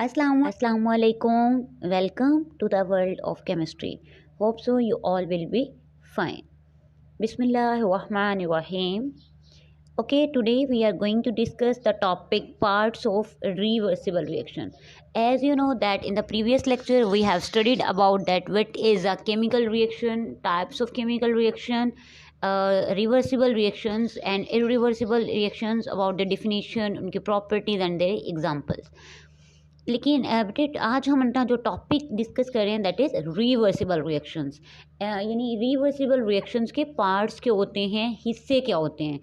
Assalamu alaikum. Welcome to the world of chemistry. Hope so you all will be fine. Bismillahirrahmanirrahim. Okay, today we are going to discuss the topic parts of reversible reaction. As you know that in the previous lecture we have studied about that what is a chemical reaction, types of chemical reaction, reversible reactions and irreversible reactions, about the definition, उनकी properties and their examples. लेकिन बेटे आज हम अपना जो topic discuss कर रहे हैं दैट इज़ रिवर्सिबल रिएक्शंस, यानी रिवर्सिबल रिएक्शंस के पार्ट्स क्या होते हैं, हिस्से क्या होते हैं।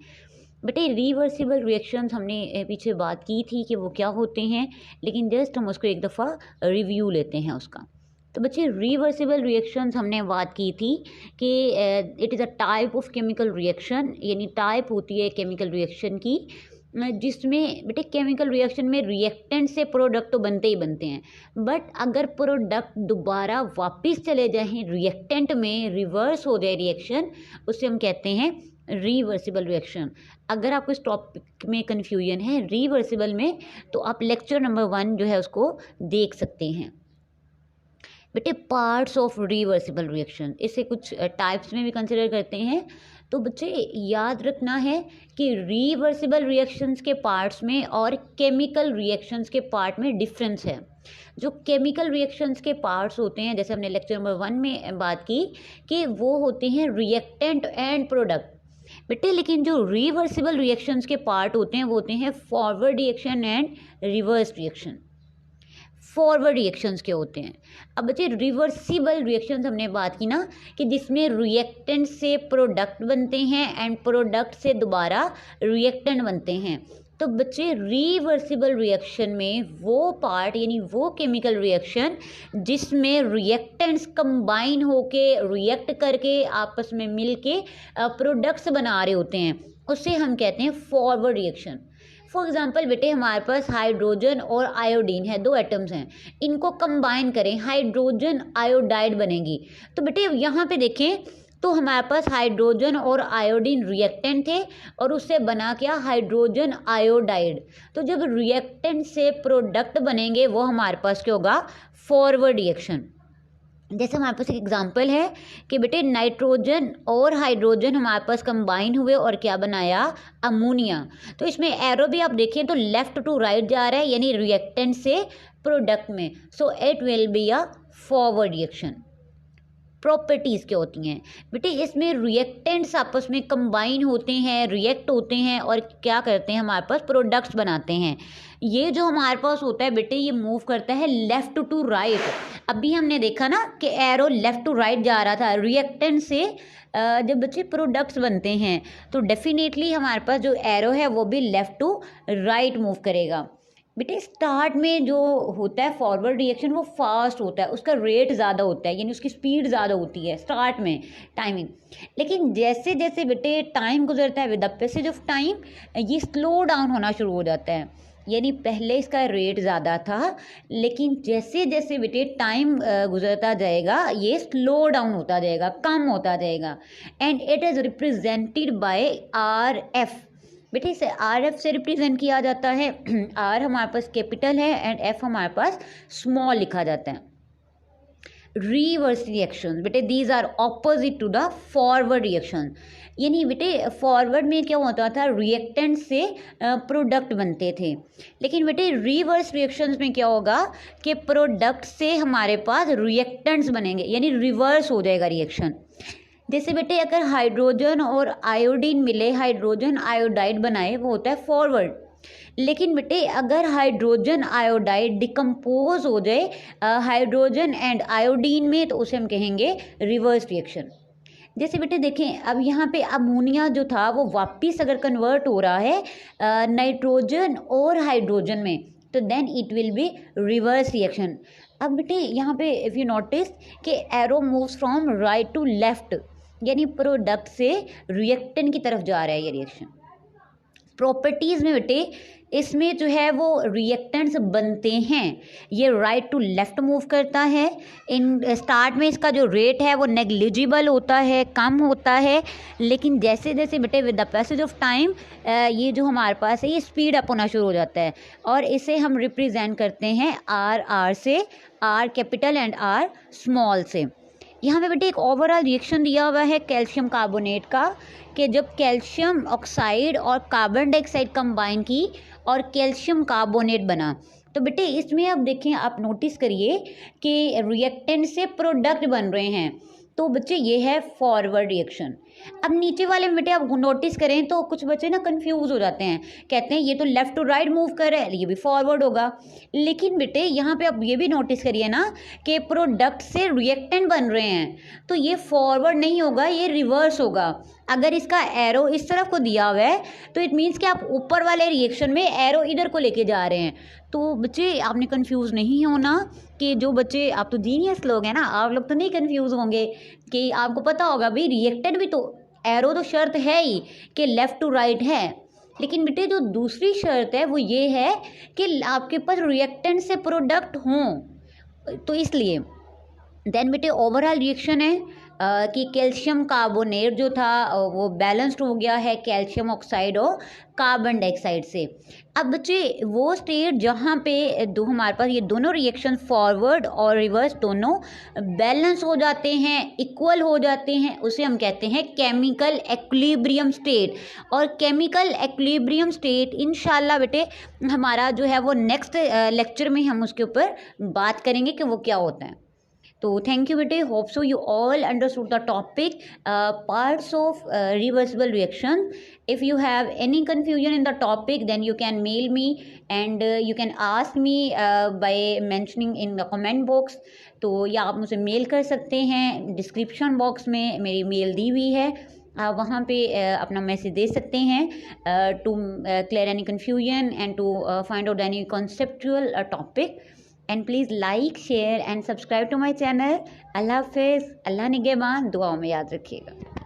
बेटे रिवर्सिबल रिएक्शंस हमने पीछे बात की थी कि वो क्या होते हैं, लेकिन जस्ट हम उसको एक दफ़ा रिव्यू लेते हैं उसका। तो बच्चे रिवर्सिबल रिएक्शंस हमने बात की थी कि it is a type of chemical reaction, यानी टाइप होती है केमिकल रिएक्शन की जिसमें बेटे केमिकल रिएक्शन में रिएक्टेंट से प्रोडक्ट तो बनते ही बनते हैं, बट अगर प्रोडक्ट दोबारा वापस चले जाएं रिएक्टेंट में, रिवर्स हो जाए रिएक्शन, उससे हम कहते हैं रिवर्सिबल रिएक्शन। अगर आपको इस टॉपिक में कन्फ्यूजन है रिवर्सिबल में, तो आप लेक्चर नंबर 1 जो है उसको देख सकते हैं। बेटे पार्ट्स ऑफ रिवर्सिबल रिएक्शन, इसे कुछ टाइप्स में भी कंसिडर करते हैं। तो बच्चे याद रखना है कि रिवर्सिबल रिएक्शंस के पार्ट्स में और केमिकल रिएक्शंस के पार्ट में डिफरेंस है। जो केमिकल रिएक्शंस के पार्ट्स होते हैं, जैसे हमने लेक्चर नंबर 1 में बात की कि वो होते हैं रिएक्टेंट एंड प्रोडक्ट बेटे, लेकिन जो रिवर्सिबल रिएक्शंस के पार्ट होते हैं वो होते हैं forward reaction and reverse reaction. Forward reactions के होते हैं। अब बच्चे रिवर्सिबल रिएक्शंस हमने बात की ना कि जिसमें रिएक्टेंट से प्रोडक्ट बनते हैं एंड प्रोडक्ट से दोबारा रिएक्टेंट बनते हैं। तो बच्चे रिवर्सिबल रिएक्शन में वो पार्ट, यानी वो केमिकल रिएक्शन जिसमें रिएक्टेंट्स कंबाइन होके रिएक्ट करके आपस में मिलके प्रोडक्ट्स बना रहे होते हैं, उससे हम कहते हैं फॉरवर्ड रिएक्शन। फॉर एग्जाम्पल बेटे हमारे पास हाइड्रोजन और आयोडीन है, 2 एटम्स हैं, इनको कंबाइन करें हाइड्रोजन आयोडाइड बनेगी। तो बेटे यहाँ पे देखें तो हमारे पास हाइड्रोजन और आयोडीन रिएक्टेंट थे और उससे बना क्या, हाइड्रोजन आयोडाइड। तो जब रिएक्टेंट से प्रोडक्ट बनेंगे वो हमारे पास क्या होगा, फॉरवर्ड रिएक्शन। जैसे हमारे पास एक एग्जांपल है कि बेटे नाइट्रोजन और हाइड्रोजन हमारे पास कंबाइन हुए और क्या बनाया, अमोनिया। तो इसमें एरो भी आप देखें तो लेफ्ट टू राइट जा रहा है, यानी रिएक्टेंट से प्रोडक्ट में। So it will be a forward reaction. Properties क्या होती हैं बेटे, इसमें रिएक्टेंट्स आपस में कंबाइन होते हैं, रिएक्ट होते हैं और क्या करते हैं, हमारे पास प्रोडक्ट्स बनाते हैं। ये जो हमारे पास होता है बेटे ये मूव करता है लेफ़्ट टू राइट। अभी हमने देखा ना कि एरो लेफ़्ट टू राइट जा रहा था, रिएक्टेंट से जब बच्चे प्रोडक्ट्स बनते हैं तो डेफिनेटली हमारे पास जो एरो है वो भी लेफ़्ट टू राइट मूव करेगा। बेटे स्टार्ट में जो होता है फॉरवर्ड रिएक्शन वो फास्ट होता है, उसका रेट ज़्यादा होता है, यानी उसकी स्पीड ज़्यादा होती है स्टार्ट में टाइमिंग। लेकिन जैसे जैसे बेटे टाइम गुजरता है, with the passage of time ये स्लो डाउन होना शुरू हो जाता है। यानी पहले इसका रेट ज़्यादा था, लेकिन जैसे जैसे बेटे टाइम गुजरता जाएगा ये स्लो डाउन होता जाएगा, कम होता जाएगा। And it is represented by RF। बेटे इसे RF से रिप्रेजेंट किया जाता है। R हमारे पास कैपिटल है एंड F हमारे पास स्मॉल लिखा जाता है। रिवर्स रिएक्शन बेटे these are opposite to the forward reaction. यानी बेटे फॉरवर्ड में क्या होता था, रिएक्टेंट से प्रोडक्ट बनते थे, लेकिन बेटे रिवर्स रिएक्शंस में क्या होगा कि प्रोडक्ट से हमारे पास रिएक्टेंट्स बनेंगे, यानी रिवर्स हो जाएगा रिएक्शन। जैसे बेटे अगर हाइड्रोजन और आयोडीन मिले, हाइड्रोजन आयोडाइड बनाए, वो होता है फॉरवर्ड। लेकिन बेटे अगर हाइड्रोजन आयोडाइड डिकम्पोज हो जाए हाइड्रोजन एंड आयोडीन में, तो उसे हम कहेंगे रिवर्स रिएक्शन। जैसे बेटे देखें अब यहाँ पे अमोनिया जो था वो वापस अगर कन्वर्ट हो रहा है नाइट्रोजन और हाइड्रोजन में, तो then it will be reverse reaction. अब बेटे यहाँ पे इफ़ यू नोटिस कि arrow moves from right to left, यानी प्रोडक्ट से रिएक्टेंट की तरफ जा रहा है ये रिएक्शन। प्रॉपर्टीज़ में बेटे इसमें जो है वो रिएक्टेंट्स बनते हैं, ये राइट टू लेफ्ट मूव करता है। इन स्टार्ट में इसका जो रेट है वो नेग्लिजिबल होता है, कम होता है, लेकिन जैसे जैसे बेटे with the passage of time ये जो हमारे पास है ये स्पीड अप होना शुरू हो जाता है, और इसे हम रिप्रेजेंट करते हैं आर से, R capital and R small से। यहाँ पे बेटे एक ओवरऑल रिएक्शन दिया हुआ है कैल्शियम कार्बोनेट का, कि जब कैल्शियम ऑक्साइड और कार्बन डाइऑक्साइड कंबाइन की और कैल्शियम कार्बोनेट बना, तो बेटे इसमें अब देखें, आप नोटिस करिए कि रिएक्टेंट से प्रोडक्ट बन रहे हैं, तो बच्चे ये है फॉरवर्ड रिएक्शन। अब नीचे वाले में बेटे आप नोटिस करें तो कुछ बच्चे ना कंफ्यूज हो जाते हैं, कहते हैं ये तो लेफ्ट टू राइट मूव कर रहा है, ये भी फॉरवर्ड होगा। लेकिन बेटे यहाँ पे आप ये भी नोटिस करिए ना कि प्रोडक्ट से रिएक्टेंट बन रहे हैं, तो ये फॉरवर्ड नहीं होगा, ये रिवर्स होगा। अगर इसका एरो इस तरफ को दिया हुआ है तो इट मीन्स कि आप ऊपर वाले रिएक्शन में एरो इधर को लेके जा रहे हैं। तो बच्चे आपने कंफ्यूज नहीं होना, कि जो बच्चे, आप तो जीनियस लोग हैं ना, आप लोग तो नहीं कंफ्यूज होंगे, कि आपको पता होगा भाई रिएक्टेंट भी तो एरो तो शर्त है ही कि लेफ़्ट टू राइट है, लेकिन बेटे जो दूसरी शर्त है वो ये है कि आपके पास रिएक्टेंट से प्रोडक्ट हों, तो इसलिए देन बेटे ओवरऑल रिएक्शन है कि कैल्शियम कार्बोनेट जो था वो बैलेंस्ड हो गया है कैल्शियम ऑक्साइड और कार्बन डाइऑक्साइड से। अब बच्चे वो स्टेट जहाँ पे दो हमारे पास ये दोनों रिएक्शन फॉरवर्ड और रिवर्स दोनों बैलेंस हो जाते हैं, इक्वल हो जाते हैं, उसे हम कहते हैं केमिकल एक्विलिब्रियम स्टेट। और केमिकल एक्विलिब्रियम स्टेट इंशाल्लाह बेटे हमारा जो है वो नेक्स्ट लेक्चर में हम उसके ऊपर बात करेंगे कि वो क्या होता है। तो थैंक यू बेटे, hope so you all understood the topic parts of reversible reaction. If you have any confusion in the topic, then you can mail me and you can ask me by mentioning in the comment box. तो या आप मुझे mail कर सकते हैं, description box में मेरी mail दी हुई है, आप वहाँ पे अपना मैसेज दे सकते हैं to clear any confusion and to find out any conceptual topic. And please like, share and subscribe to my channel. अल्लाह हाफिज़, अल्लाह निगहबान, दुआओं में याद रखिएगा।